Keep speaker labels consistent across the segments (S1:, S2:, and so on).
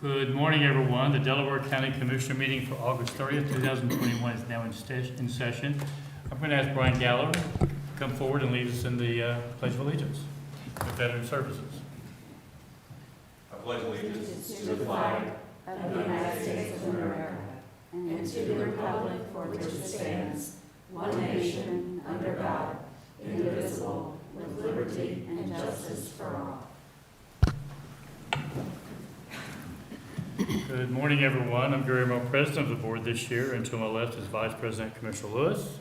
S1: Good morning, everyone. The Delaware County Commissioner meeting for August 30th, 2021 is now in session. I'm going to ask Brian Gallo to come forward and lead us in the Pledge of Allegiance with Veteran Services.
S2: I pledge allegiance to the flag of the United States of America and to the republic for which it stands, one nation, under God, indivisible, with liberty and justice for all.
S1: Good morning, everyone. I'm Gary Moe, President of the Board this year, and to my left is Vice President Commissioner Lewis,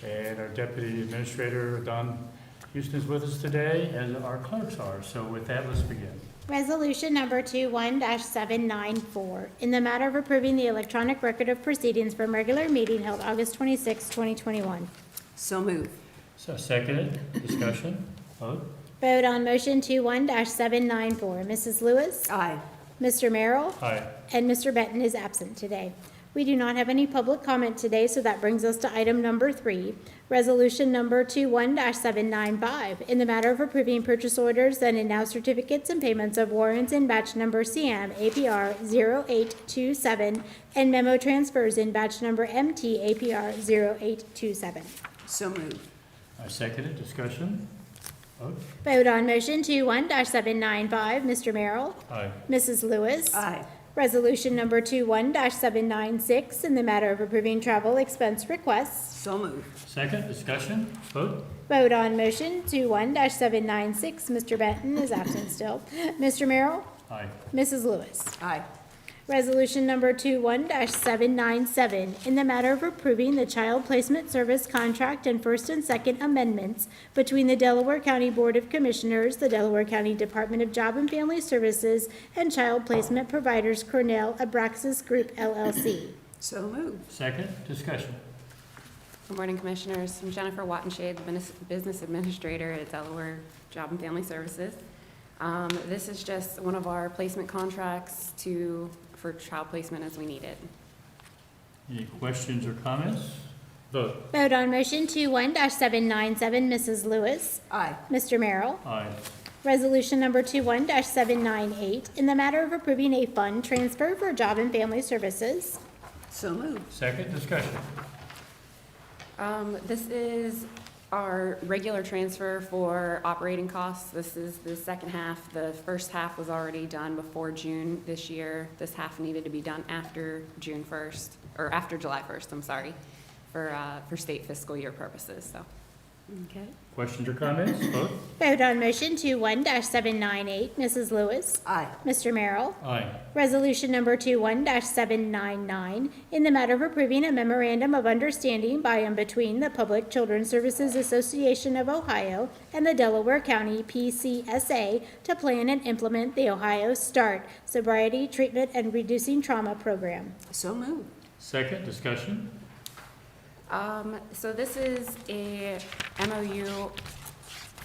S1: and our Deputy Administrator Don Houston is with us today, as our clerks are. So with that, let's begin.
S3: Resolution number 21-794, in the matter of approving the electronic record of proceedings from regular meeting held August 26, 2021.
S4: So moved.
S1: So seconded. Discussion. Vote.
S3: Vote on motion 21-794. Mrs. Lewis?
S4: Aye.
S3: Mr. Merrill?
S1: Aye.
S3: And Mr. Benton is absent today. We do not have any public comment today, so that brings us to item number 3, resolution number 21-795, in the matter of approving purchase orders and now certificates and payments of warrants in batch number CM APR 0827 and memo transfers in batch number MT APR 0827.
S4: So moved.
S1: I seconded. Discussion. Vote.
S3: Vote on motion 21-795. Mr. Merrill?
S1: Aye.
S3: Mrs. Lewis?
S4: Aye.
S3: Resolution number 21-796, in the matter of approving travel expense requests.
S4: So moved.
S1: Second. Discussion. Vote.
S3: Vote on motion 21-796. Mr. Benton is absent still. Mr. Merrill?
S1: Aye.
S3: Mrs. Lewis?
S4: Aye.
S3: Resolution number 21-797, in the matter of approving the Child Placement Service Contract and First and Second Amendments between the Delaware County Board of Commissioners, the Delaware County Department of Job and Family Services, and Child Placement Providers Cornell Abraxas Group LLC.
S4: So moved.
S1: Second. Discussion.
S5: Good morning, Commissioners. I'm Jennifer Wattenshade, the Business Administrator at Delaware Job and Family Services. This is just one of our placement contracts for child placement as we need it.
S1: Any questions or comments? Vote.
S3: Vote on motion 21-797. Mrs. Lewis?
S4: Aye.
S3: Mr. Merrill?
S1: Aye.
S3: Resolution number 21-798, in the matter of approving a fund transfer for Job and Family Services.
S4: So moved.
S1: Second. Discussion.
S5: This is our regular transfer for operating costs. This is the second half. The first half was already done before June this year. This half needed to be done after June 1st, or after July 1st, I'm sorry, for state fiscal year purposes, so.
S4: Okay.
S1: Questions or comments? Vote.
S3: Vote on motion 21-798. Mrs. Lewis?
S4: Aye.
S3: Mr. Merrill?
S1: Aye.
S3: Resolution number 21-799, in the matter of approving a memorandum of understanding by and between the Public Children's Services Association of Ohio and the Delaware County PCSA to plan and implement the Ohio START Sobriety, Treatment, and Reducing Trauma Program.
S4: So moved.
S1: Second. Discussion.
S5: So this is a MOU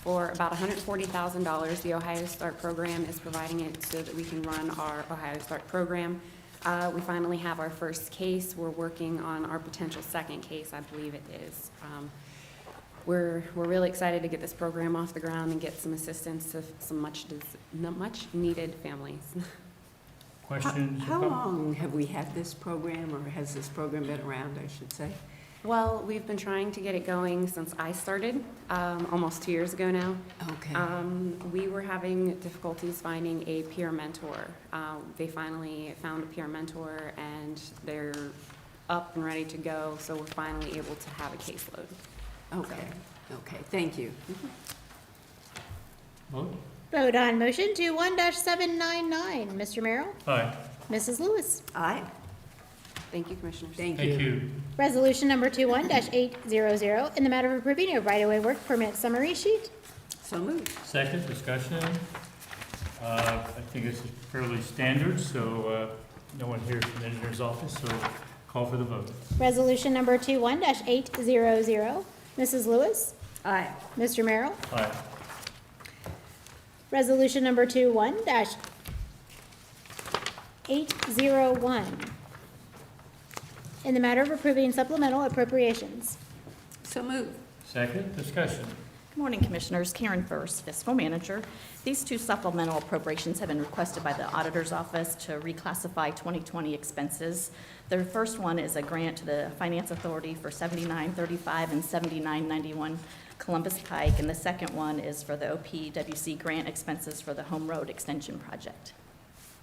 S5: for about $140,000. The Ohio START program is providing it so that we can run our Ohio START program. We finally have our first case. We're working on our potential second case, I believe it is. We're really excited to get this program off the ground and get some assistance to some much needed families.
S1: Questions? or
S4: How
S1: com-
S4: long have we had this program, or has this program been around, I should say?
S5: Well, we've been trying to get it going since I started, almost 2 years ago now.
S4: Okay.
S5: We were having difficulties finding a peer mentor. They finally found a peer mentor, and they're up and ready to go, so we're finally able to have a caseload.
S4: Okay. Okay, thank you.
S1: Vote.
S3: Vote on motion 21-799. Mr. Merrill?
S1: Aye.
S3: Mrs. Lewis?
S4: Aye.
S5: Thank you, Commissioners.
S4: Thank
S1: Thank
S4: you.
S1: you.
S3: Resolution number 21-800, in the matter of approving a right-of-way work permit summary sheet.
S4: So moved.
S1: Second. Discussion. I think this is fairly standard, so no one here from the engineer's office, so call for the vote.
S3: Resolution number 21-800. Mrs. Lewis?
S4: Aye.
S3: Mr. Merrill?
S1: Aye.
S3: Resolution number 21-801, in the matter of approving supplemental appropriations.
S4: So moved.
S1: Second. Discussion.
S6: Good morning, Commissioners. Karen First, Fiscal Manager. These two supplemental appropriations have been requested by the Auditor's Office to reclassify 2020 expenses. The first one is a grant to the Finance Authority for 7935 and 7991 Columbus Pike, and the second one is for the OPWC grant expenses for the Home Road Extension Project.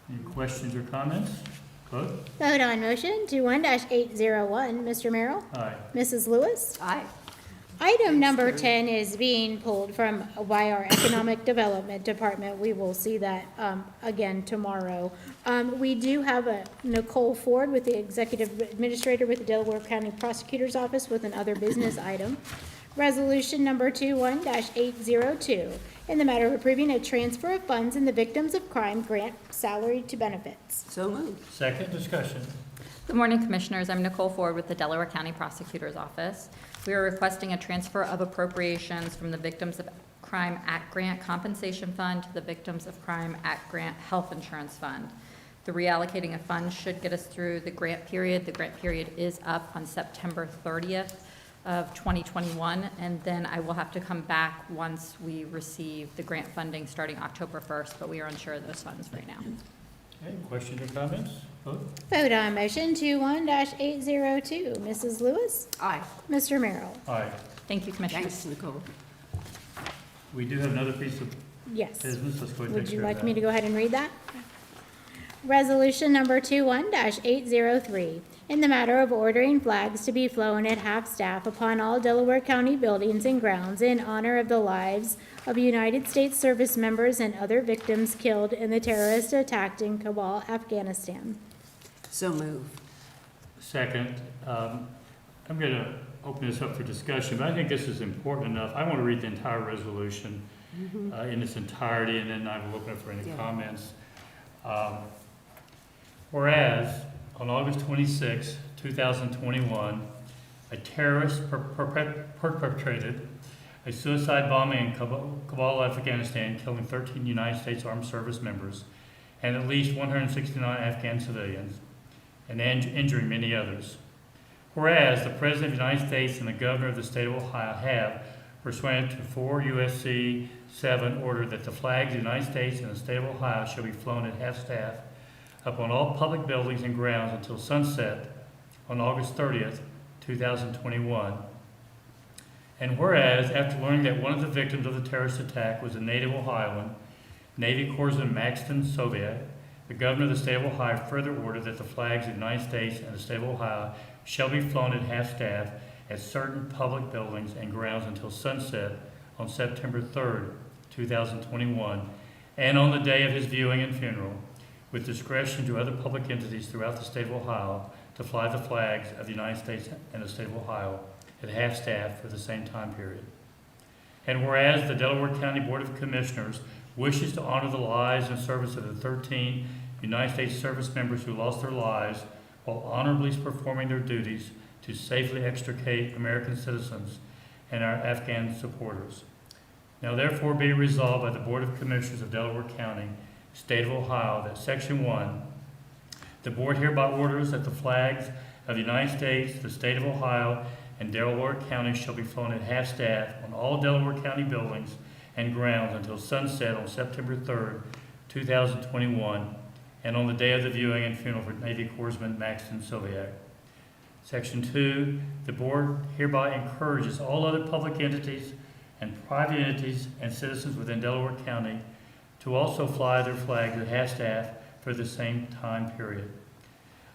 S1: Any questions or comments? Vote.
S3: Vote on motion 21-801. Mr. Merrill?
S1: Aye.
S3: Mrs. Lewis?
S4: Aye.
S3: Item number 10 is being pulled from by our Economic Development Department. We will see that again tomorrow. We do have a Nicole Ford with the Executive Administrator with the Delaware County Prosecutor's Office with an other business item. Resolution number 21-802, in the matter of approving a transfer of funds in the Victims of Crime Grant salary to benefits.
S4: So moved.
S1: Second, discussion.
S7: Good morning, Commissioners. I'm Nicole Ford with the Delaware County Prosecutor's Office. We are requesting a transfer of appropriations from the Victims of Crime Act Grant Compensation Fund to the Victims of Crime Act Grant Health Insurance Fund. The reallocating of funds should get us through the grant period. The grant period is up on September 30th of 2021, and then I will have to come back once we receive the grant funding starting October 1st, but we are unsure of those funds right now.
S1: Okay, questions or comments? Vote.
S3: Vote on motion 21-802. Mrs. Lewis?
S4: Aye.
S3: Mr. Merrill?
S1: Aye.
S7: Thank you, Commissioners.
S4: Thanks, Nicole.
S1: We do have another piece of
S3: Yes.
S1: business. Let's go ahead and
S3: Would
S1: take
S3: you
S1: care of
S3: like me
S1: that.
S3: to go ahead and read that? Resolution number 21-803, in the matter of ordering flags to be flown at half-staff upon all Delaware County buildings and grounds in honor of the lives of United States service members and other victims killed in the terrorist attack in Kabul, Afghanistan.
S4: So moved.
S1: Second, I'm going to open this up for discussion, but I think this is important enough. I want to read the entire resolution in its entirety, and then I will open it for any
S4: Yeah.
S1: comments. Whereas, on August 26, 2021, a terrorist perpetrated a suicide bombing in Kabul, Afghanistan, killing 13 United States Armed Service members and at least 169 Afghan civilians, and injuring many others. Whereas the President of the United States and the Governor of the State of Ohio have, pursuant to 4 U.S.C. 7, ordered that the flags of the United States and the State of Ohio shall be flown at half-staff upon all public buildings and grounds until sunset on August 30th, 2021. And whereas, after learning that one of the victims of the terrorist attack was a native Ohioan, Navy Corpsman Maxton Soviet, the Governor of the State of Ohio further ordered that the flags of the United States and the State of Ohio shall be flown at half-staff at certain public buildings and grounds until sunset on September 3rd, 2021, and on the day of his viewing and funeral, with discretion to other public entities throughout the State of Ohio to fly the flags of the United States and the State of Ohio at half-staff for the same time period. And whereas the Delaware County Board of Commissioners wishes to honor the lives and service of the 13 United States service members who lost their lives while honorably performing their duties to safely extricate American citizens and our Afghan supporters. Now therefore be resolved by the Board of Commissioners of Delaware County, State of Ohio, that Section 1, the Board hereby orders that the flags of the United States, the State of Ohio, and Delaware County shall be flown at half-staff on all Delaware County buildings and grounds until sunset on September 3rd, 2021, and on the day of the viewing and funeral for Navy Corpsman Maxton Soviet. Section 2, the Board hereby encourages all other public entities and private entities and citizens within Delaware County to also fly their flags at half-staff for the same time period.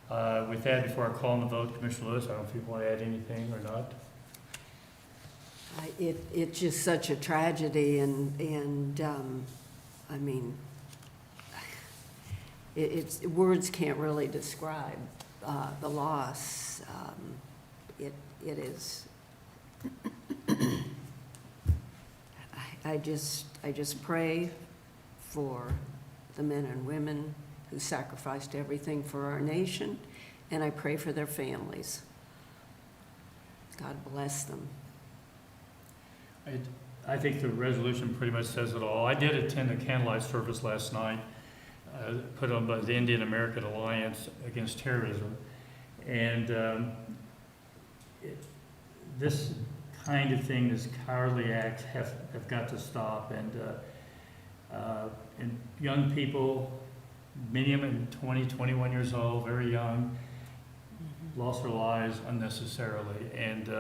S1: With that, before I call on the vote, Commissioner Lewis, I don't know if you want to add anything or not.
S4: It's just such a tragedy, and I mean, it's words can't really describe the loss. It is. I just pray for the men and women who sacrificed everything for our nation, and I pray for their families. God bless them.
S1: I think the resolution pretty much says it all. I did attend a candlelight service last night, put on by the Indian American Alliance Against Terrorism. And this kind of thing, this cowardly acts have got to stop. And young people, many of them 20, 21 years old, very young, lost their lives unnecessarily. And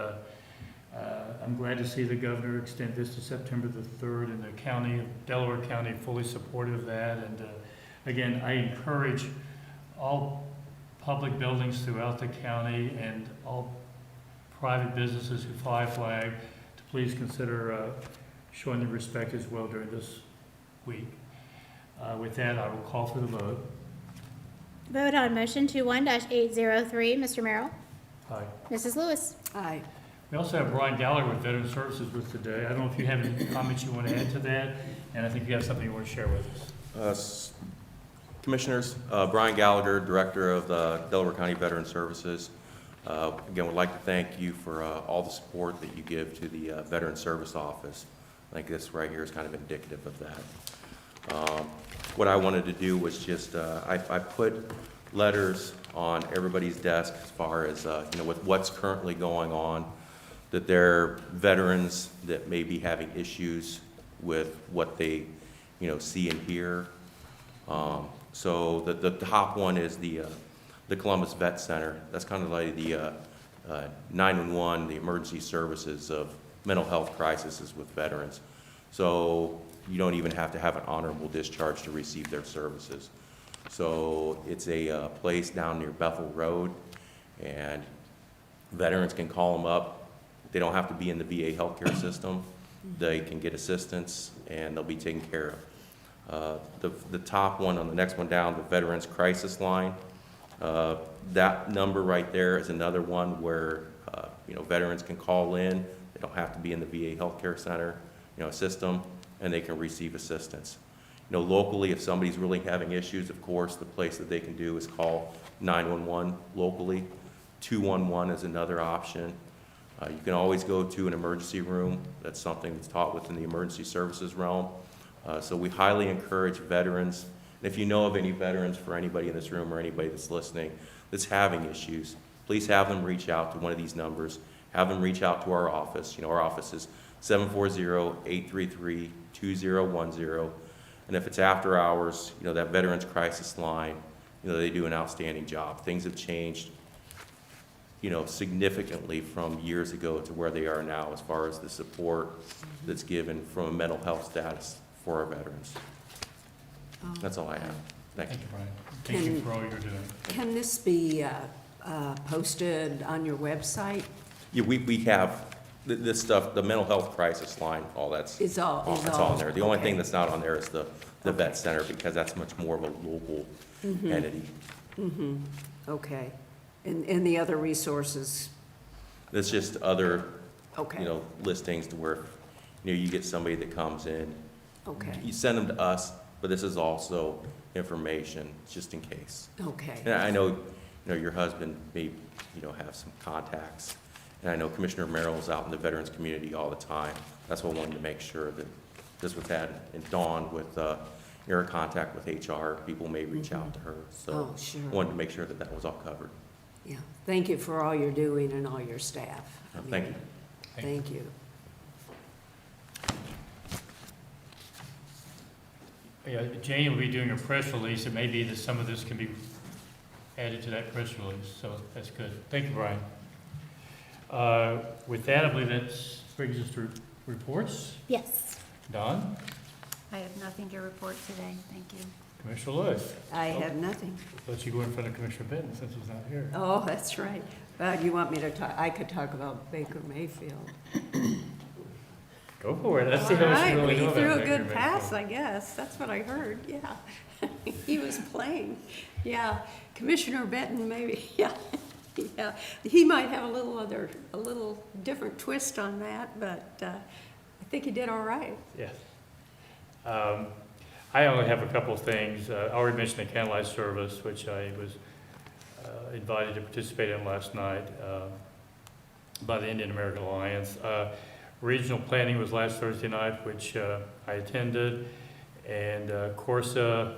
S1: I'm glad to see the governor extend this to September the 3rd, and the county, Delaware County, fully supportive of that. And again, I encourage all public buildings throughout the county and all private businesses who fly a flag to please consider showing their respect as well during this week. With that, I will call for the vote.
S3: Vote on motion 21-803, Mr. Merrill?
S1: Aye.
S3: Mrs. Lewis?
S4: Aye.
S1: We also have Brian Gallagher with Veteran Services with today. I don't know if you have any comments you want to add to that, and I think you have something you want to share with us.
S8: Commissioners, Brian Gallagher, Director of the Delaware County Veteran Services. Again, would like to thank you for all the support that you give to the Veteran Service Office. I think this right here is kind of indicative of that. What I wanted to do was just, I put letters on everybody's desk as far as, with what's currently going on, that there are veterans that may be having issues with what they, see and hear. So the top one is the Columbus Vet Center. That's kind of like the 911, the emergency services of mental health crises with veterans. So you don't even have to have an honorable discharge to receive their services. So it's a place down near Bethel Road, and veterans can call them up. They don't have to be in the VA healthcare system. They can get assistance, and they'll be taken care of. The top one, on the next one down, the Veterans Crisis Line, that number right there is another one where veterans can call in. They don't have to be in the VA healthcare center system, and they can receive assistance. Locally, if somebody's really having issues, of course, the place that they can do is call 911 locally. 211 is another option. You can always go to an emergency room. That's something that's taught within the emergency services realm. So we highly encourage veterans, and if you know of any veterans, for anybody in this room or anybody that's listening that's having issues, please have them reach out to one of these numbers. Have them reach out to our office. Our office is 740-833-2010. And if it's after hours, that Veterans Crisis Line, they do an outstanding job. Things have changed, significantly from years ago to where they are now as far as the support that's given from a mental health status for our veterans. That's all I have. Thank you.
S1: Thank you, Brian. Thank you for all you're doing.
S4: Can this be posted on your website?
S8: Yeah, we have this stuff, the mental health crisis line, all that's
S4: It's all,
S8: it's on there. The only
S4: okay.
S8: thing that's not on there is the vet center, because that's much more of a local entity.
S4: Okay. And the other resources,
S8: It's just other,
S4: okay,
S8: listings to where, you get somebody that comes in.
S4: okay,
S8: You send them to us, but this is also information, just in case.
S4: okay.
S8: And I know, your husband may, have some contacts. And I know Commissioner Merrill's out in the veterans community all the time. That's why I wanted to make sure that this was had, and Dawn with, your contact with HR, people may reach out to her. So
S4: Oh, sure.
S8: I wanted to make sure that that was all covered.
S4: Yeah. Thank you for all you're doing and all your staff. I
S8: Thank
S4: mean,
S8: you.
S4: Thank you.
S1: Yeah, Jane will be doing a press release. It may be that some of this can be added to that press release, so that's good. Thank you, Brian. With that, I believe that brings us to reports.
S3: Yes.
S1: Don,
S2: I have nothing to report today, thank you.
S1: Commissioner Lewis.
S4: I have nothing.
S1: Let you go in front of Commissioner Benton since he's not here.
S4: Oh, that's right. Well, you want me to talk, I could talk about Baker Mayfield.
S1: Go for it. Let's see how much you really know
S4: He
S1: about
S4: threw a
S1: Baker
S4: good pass,
S1: Mayfield.
S4: I guess. That's what I heard, yeah. He was playing. Yeah, Commissioner Benton, maybe, yeah. Yeah, he might have a little different twist on that, but I think he did all right.
S1: Yes. I only have a couple of things. I already mentioned the candlelight service, which I was invited to participate in last night by the Indian American Alliance. Regional planning was last Thursday night, which I attended, and Corsa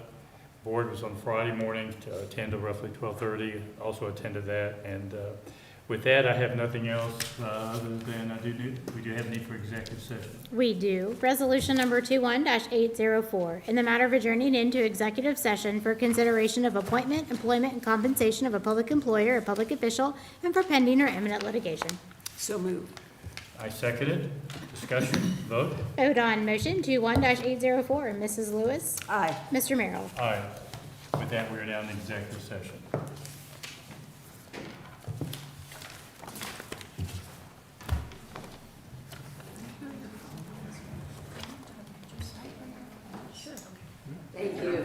S1: board was on Friday morning to attend to roughly 12:30. Also attended that, and With that, I have nothing else other than we do have a need for executive session.
S3: We do. Resolution number 21-804, in the matter of adjourning into executive session for consideration of appointment, employment, and compensation of a public employer or public official, and for pending or imminent litigation.
S4: So moved.
S1: I second it. Discussion, vote.
S3: Vote on motion 21-804. Mrs. Lewis?
S4: Aye.
S3: Mr. Merrill?
S1: Aye. With that, we are now in executive session.
S4: Thank you.